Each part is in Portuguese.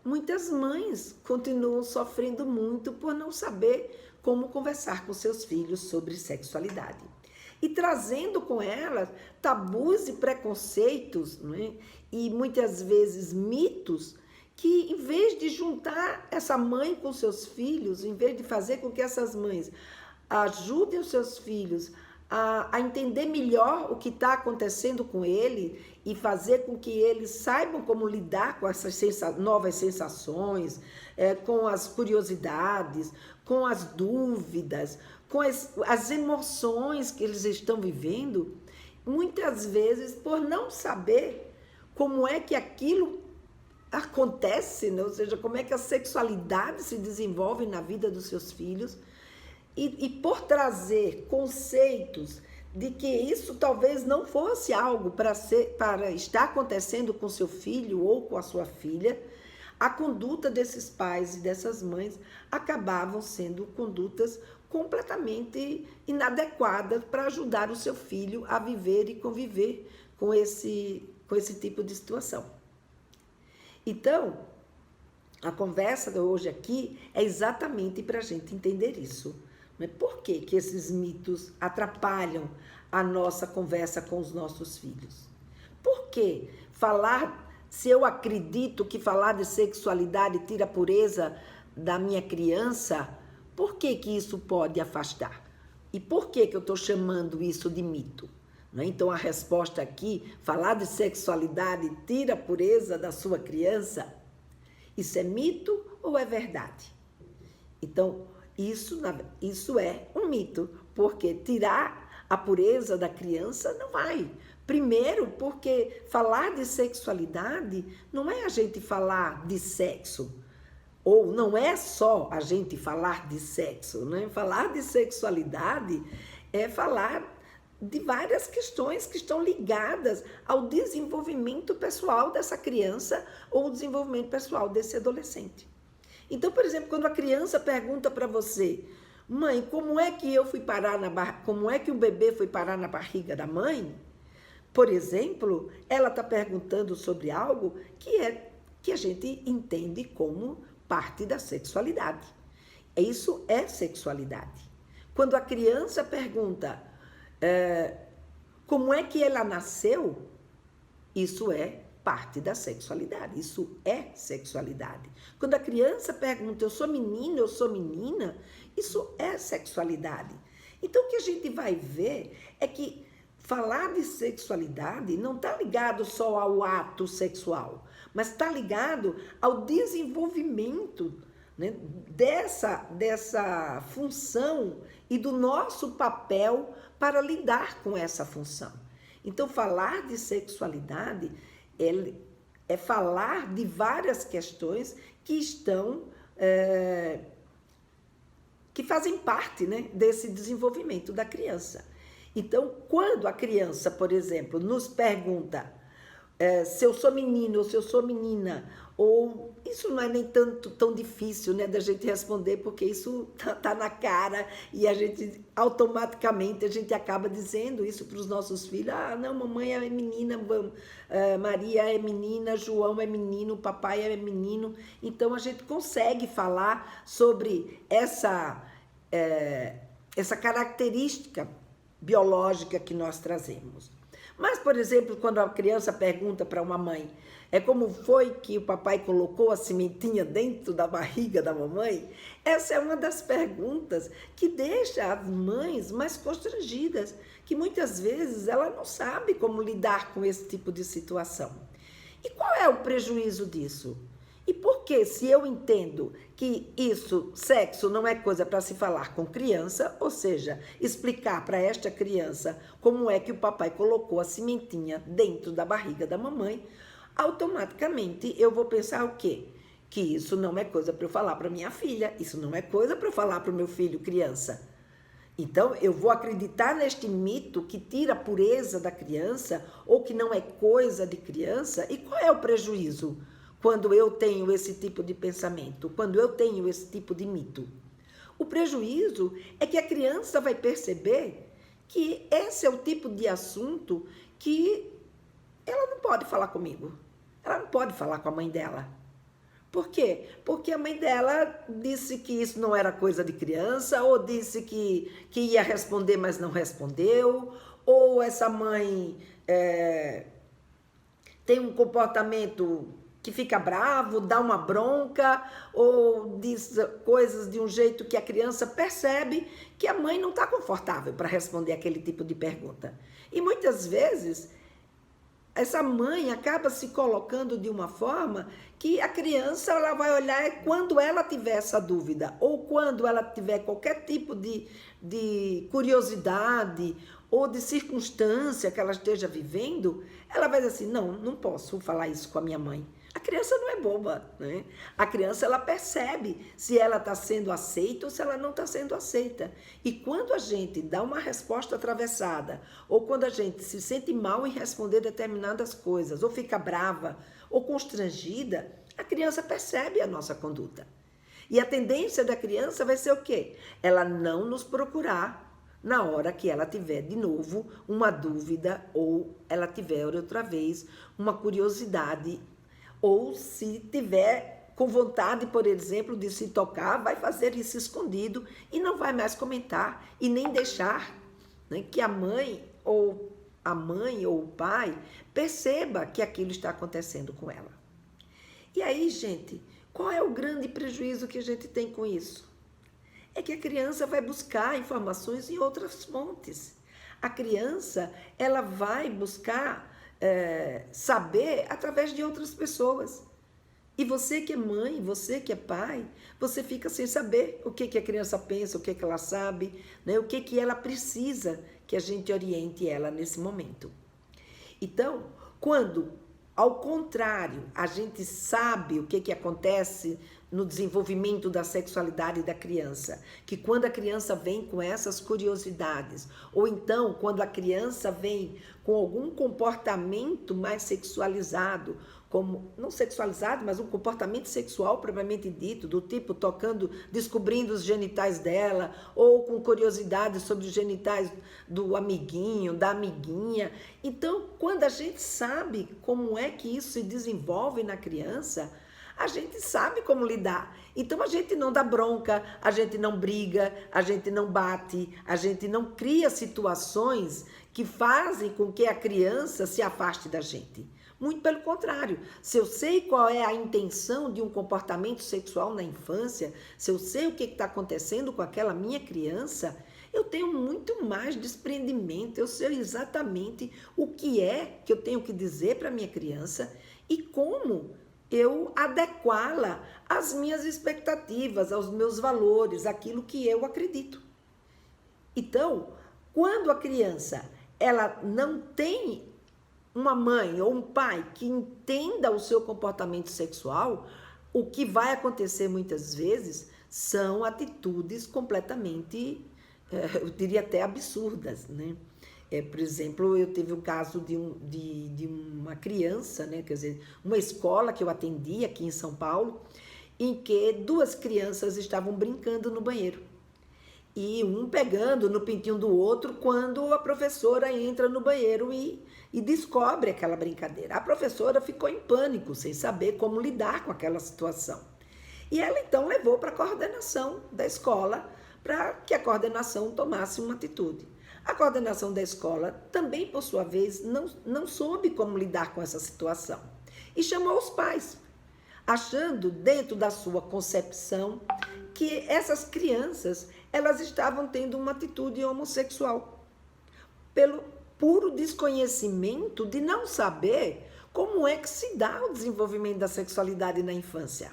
muitas mães continuam sofrendo muito por não saber como conversar com seus filhos sobre sexualidade. E trazendo com elas tabus e preconceitos, né? E muitas vezes mitos que, em vez de juntar essa mãe com seus filhos, em vez de fazer com que essas mães ajudem os seus filhos a entender melhor o que está acontecendo com ele e fazer com que eles saibam como lidar com essas novas sensações, com as curiosidades, com as dúvidas, com as emoções que eles estão vivendo, muitas vezes por não saber como é que aquilo acontece, né? Ou seja, como é que a sexualidade se desenvolve na vida dos seus filhos, e por trazer conceitos de que isso talvez não fosse algo para estar acontecendo com seu filho ou com a sua filha, a conduta desses pais e dessas mães acabavam sendo condutas completamente inadequadas para ajudar o seu filho a viver e conviver com esse tipo de situação. Então, a conversa de hoje aqui é exatamente para a gente entender isso. Mas por que esses mitos atrapalham a nossa conversa com os nossos filhos? Por que se eu acredito que falar de sexualidade tira a pureza da minha criança, por que isso pode afastar? E por que eu estou chamando isso de mito? Então, a resposta aqui, falar de sexualidade tira a pureza da sua criança, isso é mito ou é verdade? Então, isso é um mito, porque tirar a pureza da criança não vai. Primeiro, porque falar de sexualidade não é a gente falar de sexo, ou não é só a gente falar de sexo, né? Falar de sexualidade é falar de várias questões que estão ligadas ao desenvolvimento pessoal dessa criança ou o desenvolvimento pessoal desse adolescente. Então, por exemplo, quando a criança pergunta para você, mãe, como é que como é que o bebê foi parar na barriga da mãe? Por exemplo, ela está perguntando sobre algo que a gente entende como parte da sexualidade. Isso é sexualidade. Quando a criança pergunta como é que ela nasceu, isso é parte da sexualidade, isso é sexualidade. Quando a criança pergunta, eu sou menino, eu sou menina, isso é sexualidade. Então, o que a gente vai ver é que falar de sexualidade não está ligado só ao ato sexual, mas está ligado ao desenvolvimento, né, dessa função e do nosso papel para lidar com essa função. Então, falar de sexualidade é falar de várias questões que que fazem parte, né, desse desenvolvimento da criança. Então, quando a criança, por exemplo, nos pergunta se eu sou menino ou se eu sou menina, ou isso não é nem tão difícil, né, da gente responder, porque isso tá na cara e a gente automaticamente acaba dizendo isso para os nossos filhos. Ah, não, mamãe é menina, Maria é menina, João é menino, papai é menino. Então a gente consegue falar sobre essa característica biológica que nós trazemos. Mas, por exemplo, quando a criança pergunta para uma mãe, como foi que o papai colocou a sementinha dentro da barriga da mamãe? Essa é uma das perguntas que deixa as mães mais constrangidas, que muitas vezes ela não sabe como lidar com esse tipo de situação. E qual é o prejuízo disso? E por que, se eu entendo que sexo não é coisa para se falar com criança, ou seja, explicar para esta criança como é que o papai colocou a sementinha dentro da barriga da mamãe, automaticamente eu vou pensar o quê? Que isso não é coisa para eu falar para minha filha, isso não é coisa para eu falar para o meu filho criança. Então, eu vou acreditar neste mito que tira a pureza da criança ou que não é coisa de criança. E qual é o prejuízo quando eu tenho esse tipo de pensamento, quando eu tenho esse tipo de mito? O prejuízo é que a criança vai perceber que esse é o tipo de assunto que ela não pode falar comigo, ela não pode falar com a mãe dela, Por quê? Porque a mãe dela disse que isso não era coisa de criança, ou disse que ia responder, mas não respondeu, ou essa mãe tem um comportamento que fica bravo, dá uma bronca, ou diz coisas de um jeito que a criança percebe que a mãe não está confortável para responder aquele tipo de pergunta. E muitas vezes essa mãe acaba se colocando de uma forma que a criança ela vai olhar quando ela tiver essa dúvida, ou quando ela tiver qualquer tipo de curiosidade ou de circunstância que ela esteja vivendo, ela vai dizer assim, não posso falar isso com a minha mãe. A criança não é boba, né? A criança ela percebe se ela está sendo aceita ou se ela não está sendo aceita. E quando a gente dá uma resposta atravessada, ou quando a gente se sente mal em responder determinadas coisas, ou fica brava, ou constrangida, a criança percebe a nossa conduta. E a tendência da criança vai ser o quê? Ela não nos procurar na hora que ela tiver de novo uma dúvida, ou ela tiver outra vez uma curiosidade, ou se tiver com vontade, por exemplo, de se tocar, vai fazer isso escondido e não vai mais comentar e nem deixar, né, que a mãe ou o pai perceba que aquilo está acontecendo com ela. E aí, gente, qual é o grande prejuízo que a gente tem com isso? É que a criança vai buscar informações em outras fontes. A criança, ela vai buscar saber através de outras pessoas. E você que é mãe, você que é pai, você fica sem saber o que a criança pensa, o que ela sabe, né? O que ela precisa que a gente oriente ela nesse momento. Então, quando, ao contrário, a gente sabe o que acontece no desenvolvimento da sexualidade da criança, que quando a criança vem com essas curiosidades, ou então quando a criança vem com algum comportamento mais sexualizado, como, não sexualizado, mas um comportamento sexual propriamente dito, do tipo tocando, descobrindo os genitais dela, ou com curiosidade sobre os genitais do amiguinho, da amiguinha. Então, quando a gente sabe como é que isso se desenvolve na criança, a gente sabe como lidar. Então a gente não dá bronca, a gente não briga, a gente não bate, a gente não cria situações que fazem com que a criança se afaste da gente. Muito pelo contrário, se eu sei qual é a intenção de um comportamento sexual na infância, se eu sei o que está acontecendo com aquela minha criança, eu tenho muito mais desprendimento, eu sei exatamente o que é que eu tenho que dizer para a minha criança e como eu adequá-la às minhas expectativas, aos meus valores, aquilo que eu acredito. Então, quando a criança ela não tem uma mãe ou um pai que entenda o seu comportamento sexual, o que vai acontecer muitas vezes são atitudes completamente, eu diria até absurdas, né? Por exemplo, eu tive o caso de uma criança, né? Quer dizer, uma escola que eu atendi aqui em São Paulo, em que duas crianças estavam brincando no banheiro. E um pegando no pintinho do outro quando a professora entra no banheiro e descobre aquela brincadeira. A professora ficou em pânico, sem saber como lidar com aquela situação. E ela então levou para a coordenação da escola para que a coordenação tomasse uma atitude. A coordenação da escola também, por sua vez, não soube como lidar com essa situação e chamou os pais, achando dentro da sua concepção que essas crianças elas estavam tendo uma atitude homossexual, pelo puro desconhecimento de não saber como é que se dá o desenvolvimento da sexualidade na infância.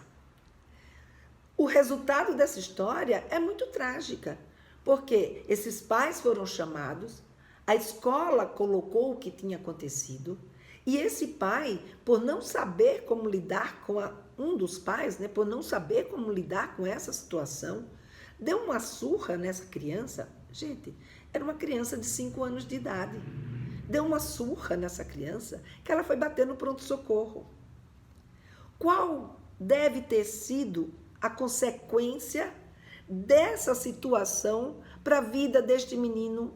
O resultado dessa história é muito trágica, porque esses pais foram chamados, a escola colocou o que tinha acontecido, e esse pai, por não saber como lidar com um dos pais, né, por não saber como lidar com essa situação, deu uma surra nessa criança. Gente, era uma criança de 5 anos de idade. Deu uma surra nessa criança que ela foi bater no pronto-socorro. Qual deve ter sido a consequência dessa situação para a vida deste menino,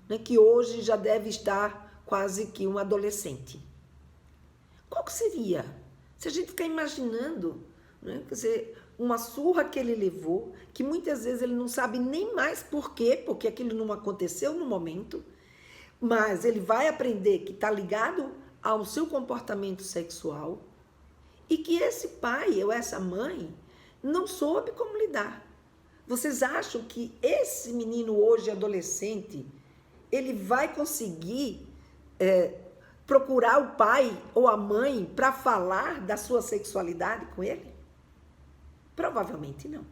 né, que hoje já deve estar quase que um adolescente? Qual que seria? Se a gente ficar imaginando né? Quer dizer, uma surra que ele levou, que muitas vezes ele não sabe nem mais por quê, porque aquilo não aconteceu no momento, mas ele vai aprender que está ligado ao seu comportamento sexual e que esse pai ou essa mãe não soube como lidar. Vocês acham que esse menino hoje adolescente, ele vai conseguir procurar o pai ou a mãe para falar da sua sexualidade com ele? Provavelmente não.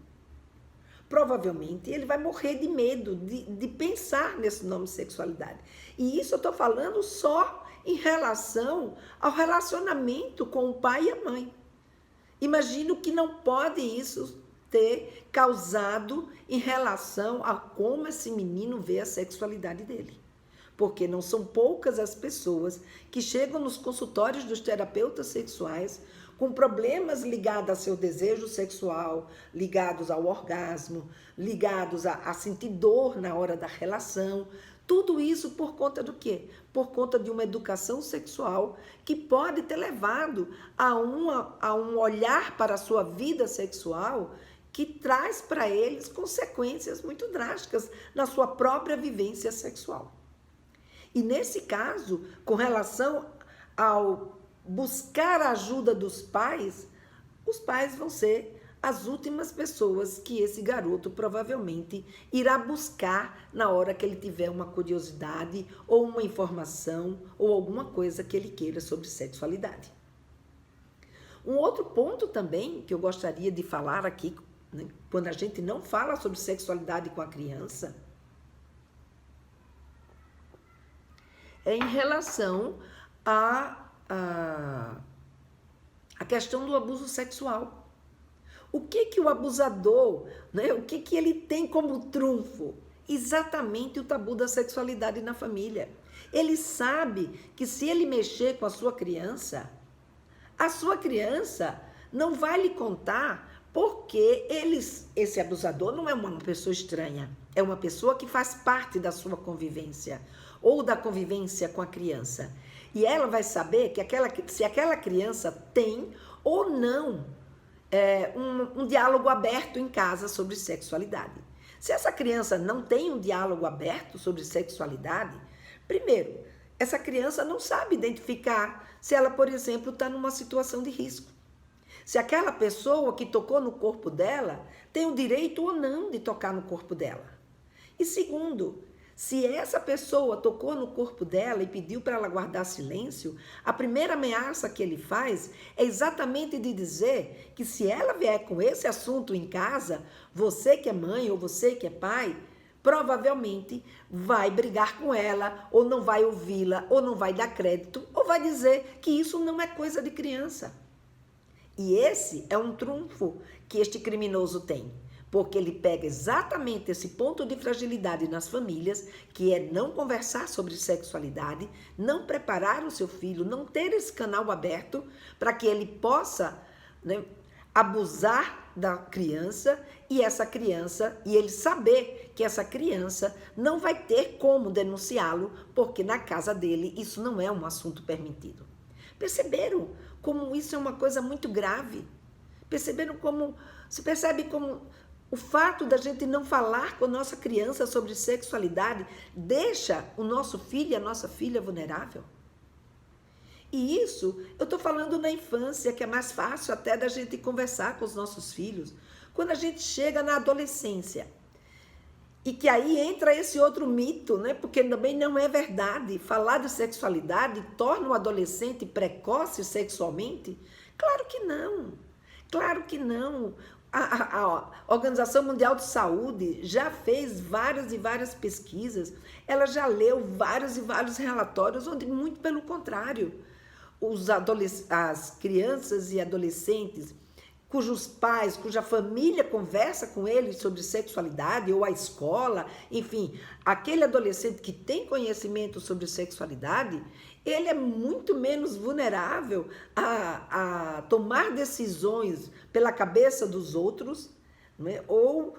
Provavelmente ele vai morrer de medo de pensar nesse nome sexualidade. E isso eu estou falando só em relação ao relacionamento com o pai e a mãe. Imagino que não pode isso ter causado em relação a como esse menino vê a sexualidade dele. Porque não são poucas as pessoas que chegam nos consultórios dos terapeutas sexuais com problemas ligados ao seu desejo sexual, ligados ao orgasmo, ligados a sentir dor na hora da relação. Tudo isso por conta do quê? Por conta de uma educação sexual que pode ter levado a um olhar para a sua vida sexual que traz para eles consequências muito drásticas na sua própria vivência sexual. E nesse caso, com relação ao buscar a ajuda dos pais, os pais vão ser as últimas pessoas que esse garoto provavelmente irá buscar na hora que ele tiver uma curiosidade ou uma informação ou alguma coisa que ele queira sobre sexualidade. Um outro ponto também que eu gostaria de falar aqui, né, quando a gente não fala sobre sexualidade com a criança, é em relação a questão do abuso sexual. O que o abusador, né, o que ele tem como trunfo? Exatamente o tabu da sexualidade na família. Ele sabe que se ele mexer com a sua criança não vai lhe contar porque esse abusador não é uma pessoa estranha, é uma pessoa que faz parte da sua convivência ou da convivência com a criança. E ela vai saber que se aquela criança tem ou não um diálogo aberto em casa sobre sexualidade. Se essa criança não tem um diálogo aberto sobre sexualidade, primeiro, essa criança não sabe identificar se ela, por exemplo, está numa situação de risco. Se aquela pessoa que tocou no corpo dela tem o direito ou não de tocar no corpo dela. E segundo, se essa pessoa tocou no corpo dela e pediu para ela guardar silêncio, a primeira ameaça que ele faz é exatamente de dizer que se ela vier com esse assunto em casa, você que é mãe ou você que é pai, provavelmente vai brigar com ela, ou não vai ouvi-la, ou não vai dar crédito, ou vai dizer que isso não é coisa de criança. E esse é um trunfo que este criminoso tem. Porque ele pega exatamente esse ponto de fragilidade nas famílias, que é não conversar sobre sexualidade, não preparar o seu filho, não ter esse canal aberto para que ele possa, né, abusar da criança e ele saber que essa criança não vai ter como denunciá-lo, porque na casa dele isso não é um assunto permitido. Perceberam como isso é uma coisa muito grave? Se percebe como o fato da gente não falar com a nossa criança sobre sexualidade deixa o nosso filho e a nossa filha vulnerável? E isso eu estou falando na infância, que é mais fácil até da gente conversar com os nossos filhos. Quando a gente chega na adolescência, e que aí entra esse outro mito, né? Porque também não é verdade. Falar de sexualidade torna o adolescente precoce sexualmente? Claro que não. Claro que não. A Organização Mundial de Saúde já fez várias e várias pesquisas, ela já leu vários e vários relatórios, onde, muito pelo contrário, as crianças e adolescentes cujos pais, cuja família conversa com eles sobre sexualidade, ou a escola, enfim, aquele adolescente que tem conhecimento sobre sexualidade, ele é muito menos vulnerável a tomar decisões pela cabeça dos outros, né? Ou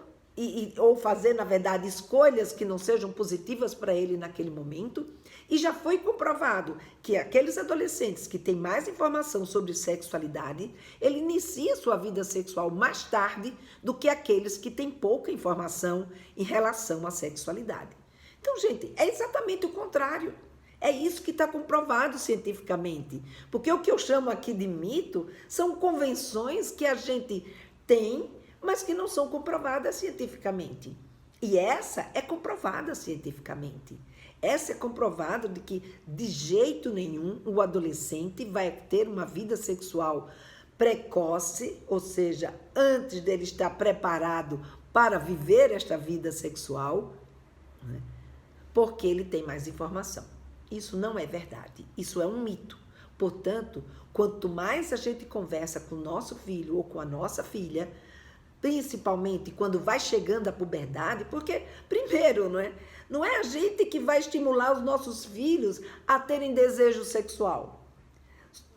ou fazer, na verdade, escolhas que não sejam positivas para ele naquele momento. E já foi comprovado que aqueles adolescentes que têm mais informação sobre sexualidade, ele inicia sua vida sexual mais tarde do que aqueles que têm pouca informação em relação à sexualidade. Então, gente, é exatamente o contrário. É isso que está comprovado cientificamente. Porque o que eu chamo aqui de mito são convenções que a gente tem, mas que não são comprovadas cientificamente. E essa é comprovada cientificamente. Essa é comprovado de que, de jeito nenhum, o adolescente vai ter uma vida sexual precoce, ou seja, antes dele estar preparado para viver esta vida sexual, né? Porque ele tem mais informação. Isso não é verdade, isso é um mito. Portanto, quanto mais a gente conversa com o nosso filho ou com a nossa filha, principalmente quando vai chegando a puberdade, porque, primeiro, não é a gente que vai estimular os nossos filhos a terem desejo sexual.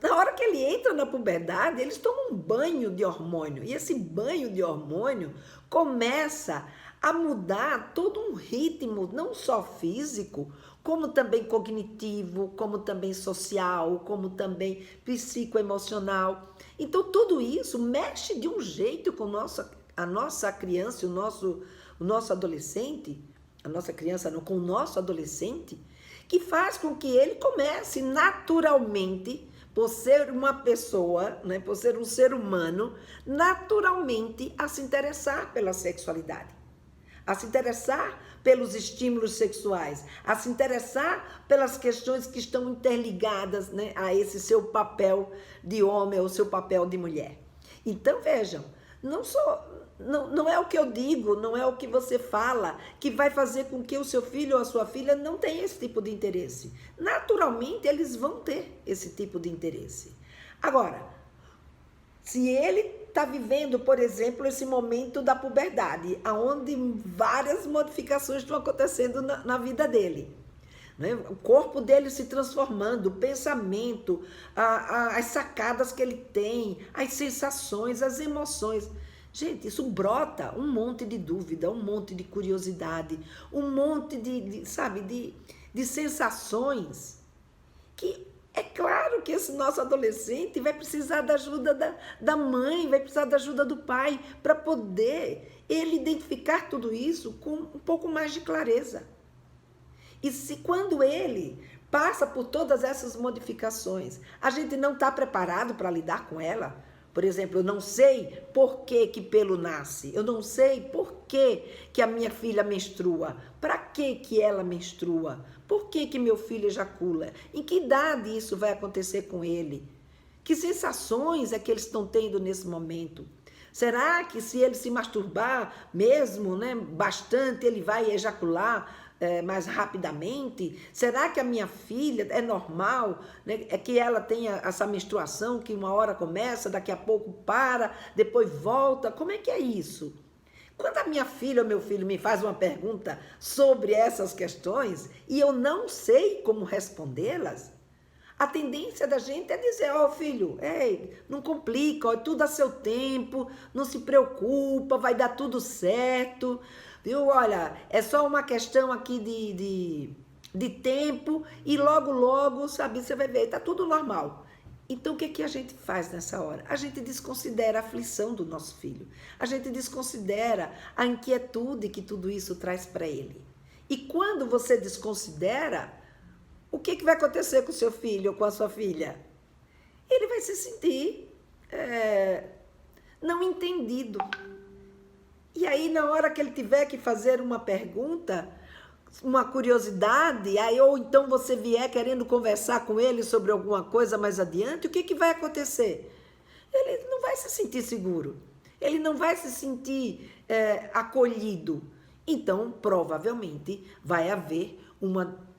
Na hora que ele entra na puberdade, eles tomam um banho de hormônio. E esse banho de hormônio começa a mudar todo um ritmo, não só físico, como também cognitivo, como também social, como também psicoemocional. Então, tudo isso mexe de um jeito com a nossa criança, o nosso adolescente, a nossa criança não, com o nosso adolescente, que faz com que ele comece naturalmente, por ser uma pessoa, né, por ser um ser humano, naturalmente a se interessar pela sexualidade, a se interessar pelos estímulos sexuais, a se interessar pelas questões que estão interligadas, né, a esse seu papel de homem ou seu papel de mulher. Então, vejam, não é o que eu digo, não é o que você fala que vai fazer com que o seu filho ou a sua filha não tenha esse tipo de interesse. Naturalmente, eles vão ter esse tipo de interesse. Agora, se ele está vivendo, por exemplo, esse momento da puberdade, onde várias modificações estão acontecendo na vida dele, né? O corpo dele se transformando, o pensamento, as sacadas que ele tem, as sensações, as emoções. Gente, isso brota um monte de dúvida, um monte de curiosidade, um monte de sensações que é claro que esse nosso adolescente vai precisar da ajuda da mãe, vai precisar da ajuda do pai para poder ele identificar tudo isso com um pouco mais de clareza. E se quando ele passa por todas essas modificações, a gente não está preparado para lidar com ela. Por exemplo, eu não sei por que pelo nasce, eu não sei por que a minha filha menstrua, para que ela menstrua, por que meu filho ejacula, em que idade isso vai acontecer com ele, que sensações é que eles estão tendo nesse momento. Será que se ele se masturbar mesmo, né, bastante, ele vai ejacular mais rapidamente? Será que a minha filha é normal, né, é que ela tenha essa menstruação que uma hora começa, daqui a pouco para, depois volta? Como é que é isso? Quando a minha filha ou meu filho me faz uma pergunta sobre essas questões e eu não sei como respondê-las, a tendência da gente é dizer, filho, ei, não complica, tudo a seu tempo, não se preocupa, vai dar tudo certo, viu? Olha, é só uma questão aqui de tempo e logo, sabe, você vai ver, tá tudo normal. Então, o que a gente faz nessa hora? A gente desconsidera a aflição do nosso filho. A gente desconsidera a inquietude que tudo isso traz para ele. E quando você desconsidera, o que vai acontecer com o seu filho ou com a sua filha? Ele vai se sentir não entendido. E aí, na hora que ele tiver que fazer uma pergunta, uma curiosidade, ou então você vier querendo conversar com ele sobre alguma coisa mais adiante, o que vai acontecer? Ele não vai se sentir seguro, ele não vai se sentir acolhido. Então, provavelmente, vai haver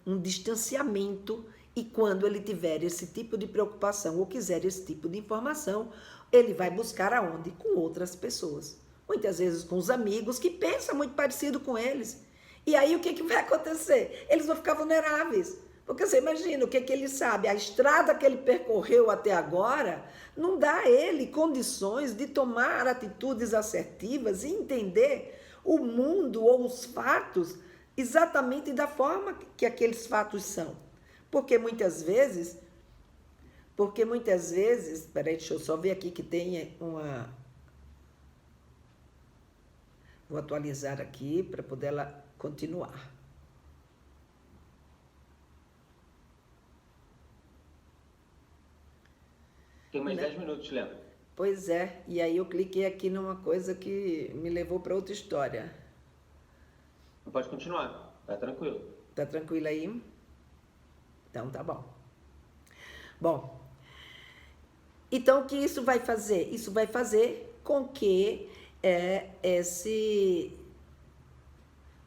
um distanciamento, e quando ele tiver esse tipo de preocupação ou quiser esse tipo de informação, ele vai buscar aonde? Com outras pessoas. Muitas vezes com os amigos que pensam muito parecido com eles. E aí o que vai acontecer? Eles vão ficar vulneráveis. Porque você imagina o que ele sabe, a estrada que ele percorreu até agora não dá a ele condições de tomar atitudes assertivas e entender o mundo ou os fatos exatamente da forma que aqueles fatos são. Porque muitas vezes, peraí, deixa eu só ver aqui que tem uma... Vou atualizar aqui para poder ela continuar. Tem mais 10 minutos, Léo. Pois é, e aí eu cliquei aqui numa coisa que me levou para outra história. Pode continuar, tá tranquilo. Tá tranquilo aí? Então tá bom. Bom, então o que isso vai fazer? Isso vai fazer com que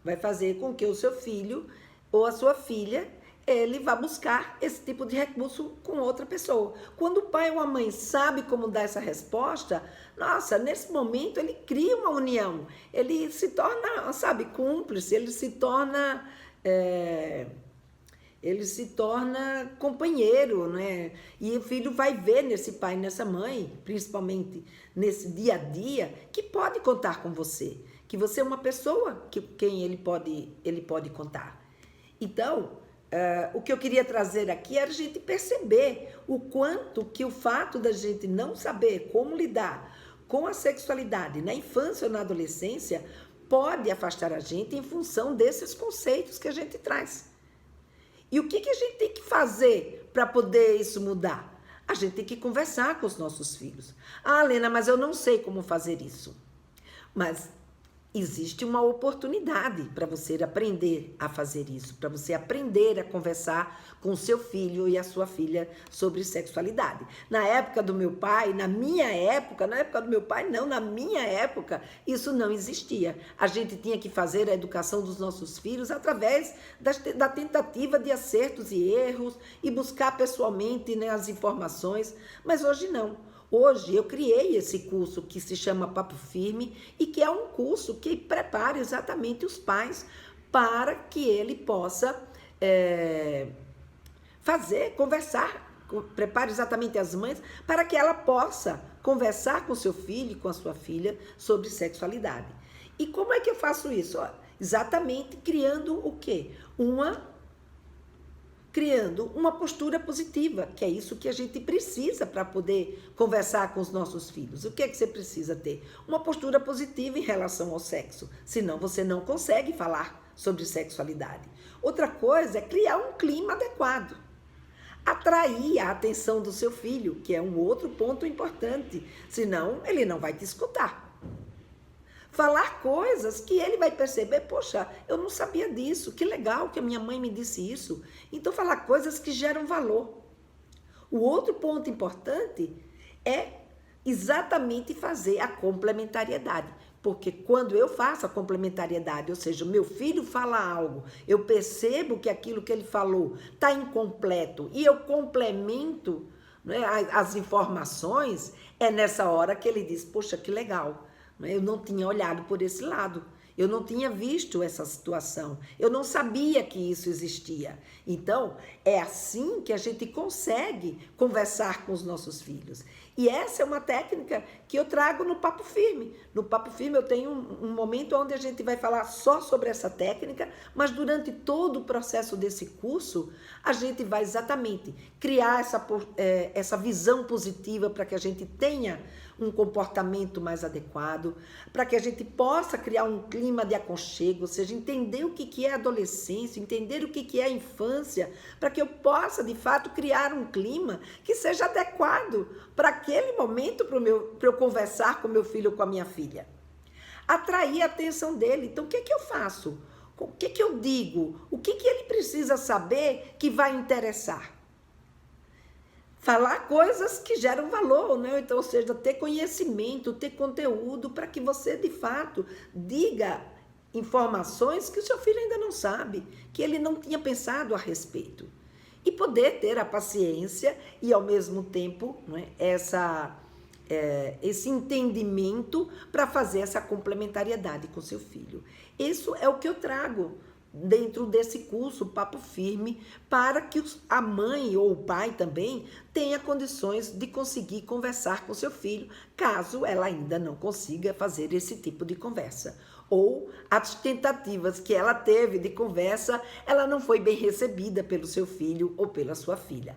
vai fazer com que o seu filho ou a sua filha ele vá buscar esse tipo de recurso com outra pessoa. Quando o pai ou a mãe sabe como dar essa resposta, nossa, nesse momento ele cria uma união, ele se torna, sabe, cúmplice, ele se torna companheiro, né? E o filho vai ver nesse pai e nessa mãe, principalmente nesse dia a dia, que pode contar com você, que você é uma pessoa quem ele pode contar. Então, o que eu queria trazer aqui era a gente perceber o quanto que o fato da gente não saber como lidar com a sexualidade na infância ou na adolescência pode afastar a gente em função desses conceitos que a gente traz. E o que a gente tem que fazer para poder isso mudar? A gente tem que conversar com os nossos filhos. Ah, Lena, mas eu não sei como fazer isso. Mas existe uma oportunidade para você aprender a fazer isso, para você aprender a conversar com o seu filho e a sua filha sobre sexualidade. Na época do meu pai, na minha época isso não existia. A gente tinha que fazer a educação dos nossos filhos através da tentativa de acertos e erros e buscar pessoalmente, né, as informações, mas hoje não. Hoje eu criei esse curso que se chama Papo Firme e que é um curso que prepara exatamente os pais para que ele possa prepare exatamente as mães para que ela possa conversar com seu filho e com a sua filha sobre sexualidade. E como é que eu faço isso? Exatamente criando o quê? Criando uma postura positiva, que é isso que a gente precisa para poder conversar com os nossos filhos. O que é que você precisa ter? Uma postura positiva em relação ao sexo, senão você não consegue falar sobre sexualidade. Outra coisa é criar um clima adequado. Atrair a atenção do seu filho, que é um outro ponto importante, senão ele não vai te escutar. Falar coisas que ele vai perceber, poxa, eu não sabia disso, que legal que a minha mãe me disse isso. Então, falar coisas que geram valor. O outro ponto importante é exatamente fazer a complementariedade. Porque quando eu faço a complementariedade, ou seja, o meu filho fala algo, eu percebo que aquilo que ele falou está incompleto e eu complemento, né, as informações, é nessa hora que ele diz, poxa, que legal. Eu não tinha olhado por esse lado, eu não tinha visto essa situação, eu não sabia que isso existia. Então, é assim que a gente consegue conversar com os nossos filhos. E essa é uma técnica que eu trago no Papo Firme. No Papo Firme eu tenho um momento onde a gente vai falar só sobre essa técnica, mas durante todo o processo desse curso, a gente vai exatamente criar essa visão positiva para que a gente tenha um comportamento mais adequado, para que a gente possa criar um clima de aconchego, ou seja, entender o que é adolescência, entender o que é infância, para que eu possa, de fato, criar um clima que seja adequado para aquele momento para eu conversar com meu filho ou com a minha filha. Atrair a atenção dele. Então, o que eu faço? O que eu digo? O que ele precisa saber que vai interessar? Falar coisas que geram valor, né? Então, ou seja, ter conhecimento, ter conteúdo para que você, de fato, diga informações que o seu filho ainda não sabe, que ele não tinha pensado a respeito. E poder ter a paciência e, ao mesmo tempo, né, esse entendimento para fazer essa complementariedade com seu filho. Isso é o que eu trago dentro desse curso Papo Firme, para que a mãe ou o pai também tenha condições de conseguir conversar com seu filho, caso ela ainda não consiga fazer esse tipo de conversa. Ou as tentativas que ela teve de conversa, ela não foi bem recebida pelo seu filho ou pela sua filha.